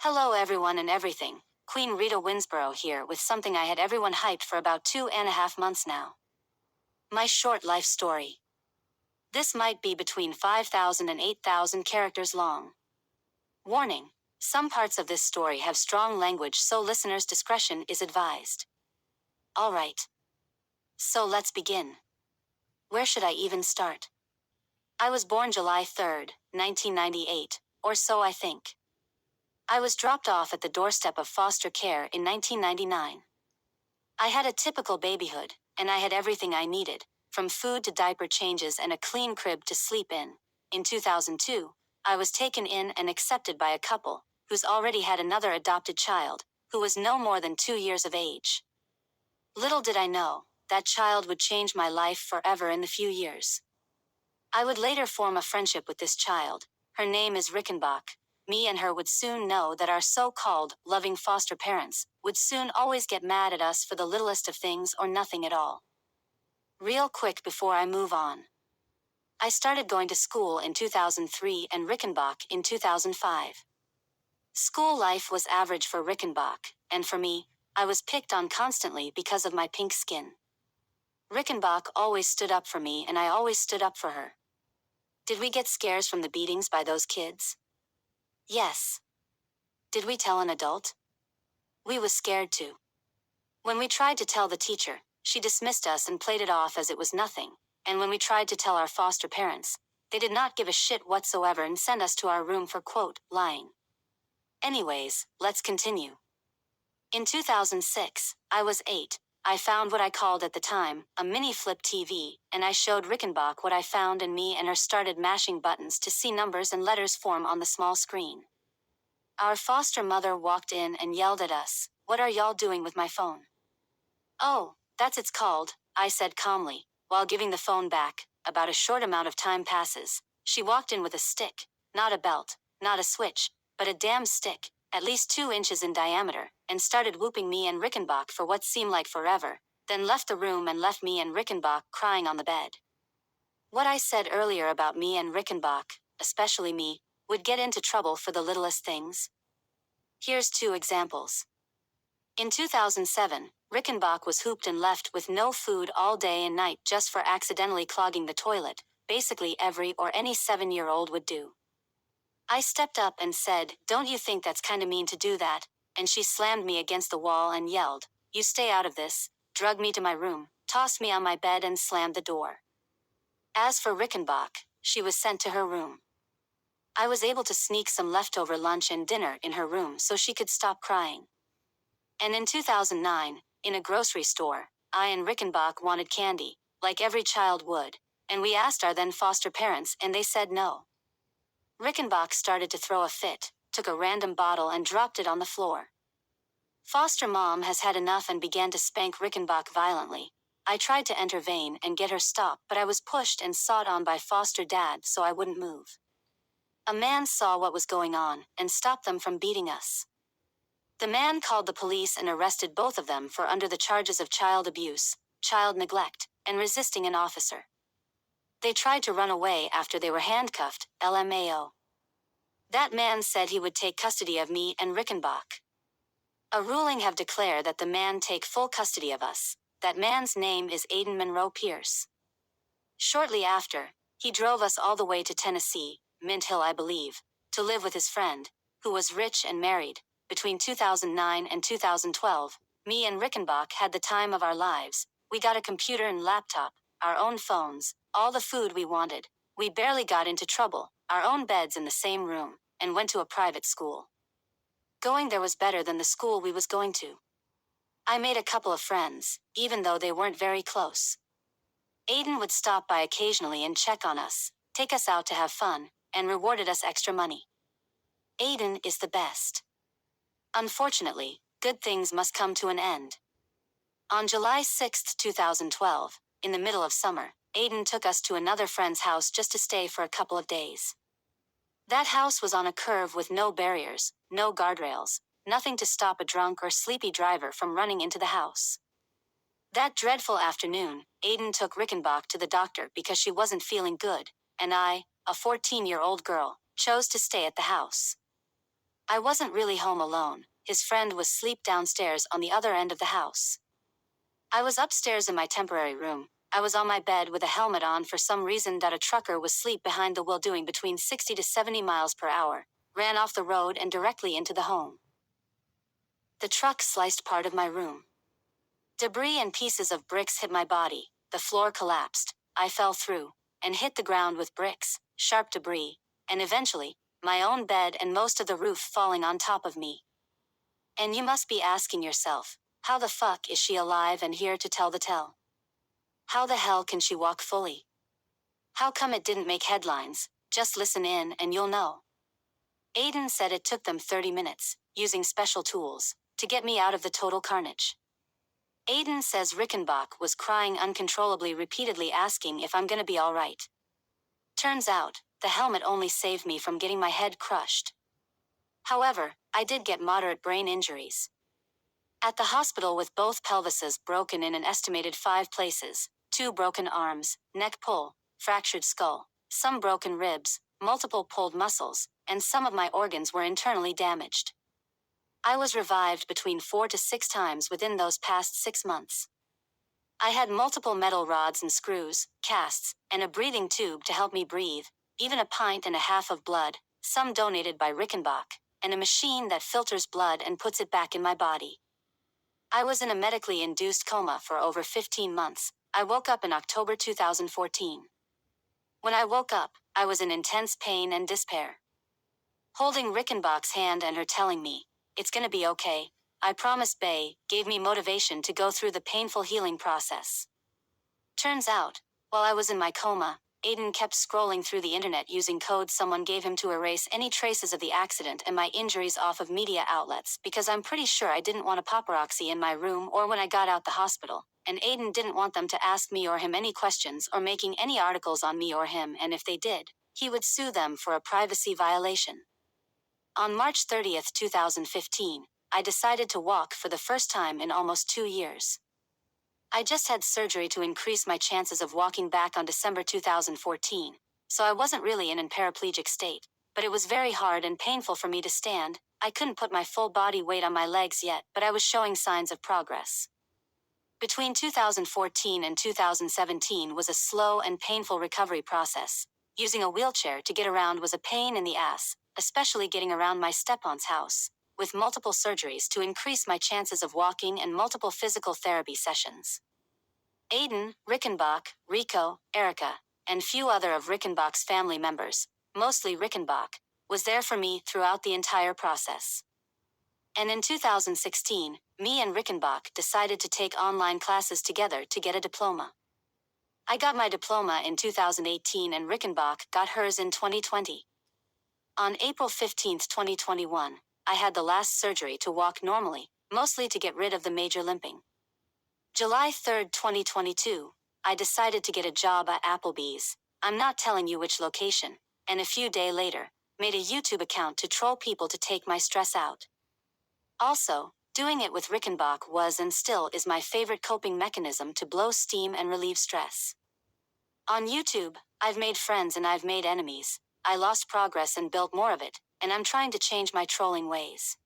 Hello everyone and everything. Queen Rita Winsborough here with something I had everyone hyped for about 2.5 months now. My short life story. This might be between 5,000 and 8,000 characters long. Warning: some parts of this story have strong language, so listeners' discretion is advised. Alright. So let's begin. Where should I even start? I was born July 3rd, 1998, or so I think. I was dropped off at the doorstep of foster care in 1999. I had a typical babyhood, and I had everything I needed, from food to diaper changes and a clean crib to sleep in. In 2002, I was taken in and accepted by a couple who's already had another adopted child, who was no more than 2 years of age. Little did I know, that child would change my life forever in the few years. I would later form a friendship with this child. Her name is Rickenbach. Me and her would soon know that our so-called loving foster parents would soon always get mad at us for the littlest of things or nothing at all. Real quick before I move on. I started going to school in 2003 and Rickenbach in 2005. School life was average for Rickenbach, and for me, I was picked on constantly because of my pink skin. Rickenbach always stood up for me and I always stood up for her. Did we get scares from the beatings by those kids? Yes. Did we tell an adult? We was scared too. When we tried to tell the teacher, she dismissed us and played it off as it was nothing, and when we tried to tell our foster parents, they did not give a shit whatsoever and sent us to our room for, quote, lying. Anyways, let's continue. In 2006, I was 8. I found what I called at the time a mini flip TV, and I showed Rickenbach what I found, and me and her started mashing buttons to see numbers and letters form on the small screen. Our foster mother walked in and yelled at us, "What are y'all doing with my phone?" "Oh, that's it's called," I said calmly, while giving the phone back. About a short amount of time passes. She walked in with a stick, not a belt, not a switch, but a damn stick, at least 2 inches in diameter, and started whooping me and Rickenbach for what seemed like forever, then left the room and left me and Rickenbach crying on the bed. What I said earlier about me and Rickenbach, especially me, would get into trouble for the littlest things. Here's 2 examples. In 2007, Rickenbach was hooped and left with no food all day and night just for accidentally clogging the toilet. Basically every or any 7-year-old would do. I stepped up and said, "Don't you think that's kinda mean to do that?" And she slammed me against the wall and yelled, "You stay out of this," drugged me to my room, tossed me on my bed and slammed the door. As for Rickenbach, she was sent to her room. I was able to sneak some leftover lunch and dinner in her room so she could stop crying. And in 2009, in a grocery store, I and Rickenbach wanted candy, like every child would, and we asked our then foster parents and they said no. Rickenbach started to throw a fit, took a random bottle and dropped it on the floor. Foster mom has had enough and began to spank Rickenbach violently. I tried to intervene and get her stopped, but I was pushed and sawed on by foster dad so I wouldn't move. A man saw what was going on and stopped them from beating us. The man called the police and arrested both of them for under the charges of child abuse, child neglect, and resisting an officer. They tried to run away after they were handcuffed, LMAO. That man said he would take custody of me and Rickenbach. A ruling have declared that the man take full custody of us. That man's name is Aiden Monroe Pierce. Shortly after, he drove us all the way to Tennessee, Mint Hill I believe, to live with his friend, who was rich and married. Between 2009 and 2012, me and Rickenbach had the time of our lives. We got a computer and laptop, our own phones, all the food we wanted. We barely got into trouble, our own beds in the same room, and went to a private school. Going there was better than the school we was going to. I made a couple of friends, even though they weren't very close. Aiden would stop by occasionally and check on us, take us out to have fun, and rewarded us extra money. Aiden is the best. Unfortunately, good things must come to an end. On July 6, 2012, in the middle of summer, Aiden took us to another friend's house just to stay for a couple of days. That house was on a curve with no barriers, no guardrails, nothing to stop a drunk or sleepy driver from running into the house. That dreadful afternoon, Aiden took Rickenbach to the doctor because she wasn't feeling good, and I, a 14-year-old girl, chose to stay at the house. I wasn't really home alone. His friend was asleep downstairs on the other end of the house. I was upstairs in my temporary room. I was on my bed with a helmet on for some reason that a trucker was asleep behind the wheel doing between 60 to 70 miles per hour, ran off the road and directly into the home. The truck sliced part of my room. Debris and pieces of bricks hit my body. The floor collapsed. I fell through and hit the ground with bricks, sharp debris, and eventually, my own bed and most of the roof falling on top of me. And you must be asking yourself, how the fuck is she alive and here to tell the tale? How the hell can she walk fully? How come it didn't make headlines? Just listen in and you'll know. Aiden said it took them 30 minutes, using special tools, to get me out of the total carnage. Aiden says Rickenbach was crying uncontrollably, repeatedly asking if I'm gonna be alright. Turns out, the helmet only saved me from getting my head crushed. However, I did get moderate brain injuries. At the hospital with both pelvises broken in an estimated 5 places, 2 broken arms, neck pull, fractured skull, some broken ribs, multiple pulled muscles, and some of my organs were internally damaged. I was revived between 4 to 6 times within those past 6 months. I had multiple metal rods and screws, casts, and a breathing tube to help me breathe, even a pint and a half of blood, some donated by Rickenbach, and a machine that filters blood and puts it back in my body. I was in a medically induced coma for over 15 months. I woke up in October 2014. When I woke up, I was in intense pain and despair. Holding Rickenbach's hand and her telling me, "It's gonna be okay, I promise Bae," gave me motivation to go through the painful healing process. Turns out, while I was in my coma, Aiden kept scrolling through the internet using codes someone gave him to erase any traces of the accident and my injuries off of media outlets because I'm pretty sure I didn't want a paparazzi in my room or when I got out the hospital, and Aiden didn't want them to ask me or him any questions or making any articles on me or him, and if they did, he would sue them for a privacy violation. On March 30th, 2015, I decided to walk for the first time in almost 2 years. I just had surgery to increase my chances of walking back on December 2014, so I wasn't really in a paraplegic state, but it was very hard and painful for me to stand. I couldn't put my full body weight on my legs yet, but I was showing signs of progress. Between 2014 and 2017 was a slow and painful recovery process. Using a wheelchair to get around was a pain in the ass, especially getting around my step-on's house, with multiple surgeries to increase my chances of walking and multiple physical therapy sessions. Aiden, Rickenbach, Rico, Erica, and few other of Rickenbach's family members, mostly Rickenbach, was there for me throughout the entire process. And in 2016, me and Rickenbach decided to take online classes together to get a diploma. I got my diploma in 2018 and Rickenbach got hers in 2020. On April 15, 2021, I had the last surgery to walk normally, mostly to get rid of the major limping. July 3, 2022, I decided to get a job at Applebee's. I'm not telling you which location, and a few days later, made a YouTube account to troll people to take my stress out. Also, doing it with Rickenbach was and still is my favorite coping mechanism to blow steam and relieve stress. On YouTube, I've made friends and I've made enemies. I lost progress and built more of it, and I'm trying to change my trolling ways.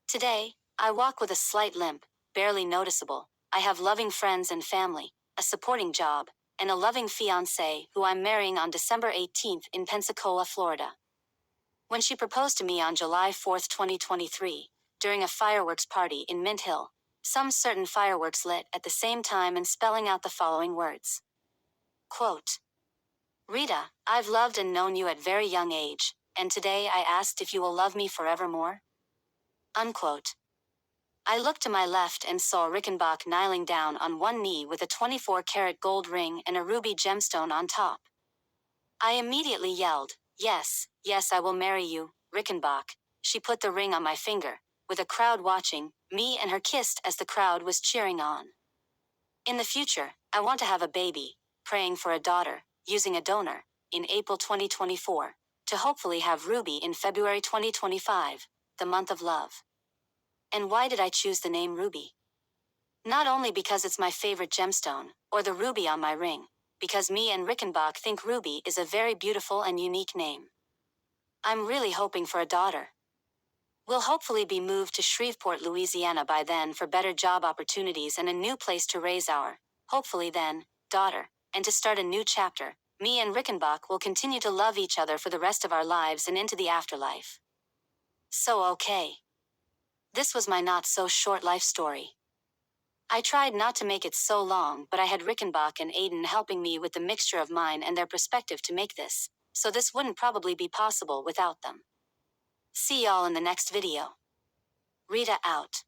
Today, I walk with a slight limp, barely noticeable. I have loving friends and family, a supporting job, and a loving fiancé who I'm marrying on December 18th in Pensacola, Florida. When she proposed to me on July 4, 2023, during a fireworks party in Mint Hill, some certain fireworks lit at the same time and spelling out the following words. Quote, "Rita, I've loved and known you at very young age, and today I asked if you will love me forevermore." Unquote. I looked to my left and saw Rickenbach kneeling down on one knee with a 24-karat gold ring and a ruby gemstone on top. I immediately yelled, "Yes, yes, I will marry you, Rickenbach." She put the ring on my finger, with a crowd watching, me and her kissed as the crowd was cheering on. In the future, I want to have a baby, praying for a daughter, using a donor, in April 2024, to hopefully have Ruby in February 2025, the month of love. And why did I choose the name Ruby? Not only because it's my favorite gemstone, or the ruby on my ring, because me and Rickenbach think Ruby is a very beautiful and unique name. I'm really hoping for a daughter. We'll hopefully be moved to Shreveport, Louisiana by then for better job opportunities and a new place to raise our, hopefully then, daughter, and to start a new chapter. Me and Rickenbach will continue to love each other for the rest of our lives and into the afterlife. So okay. This was my not-so-short life story. I tried not to make it so long, but I had Rickenbach and Aiden helping me with the mixture of mine and their perspective to make this, so this wouldn't probably be possible without them. See y'all in the next video. Rita out.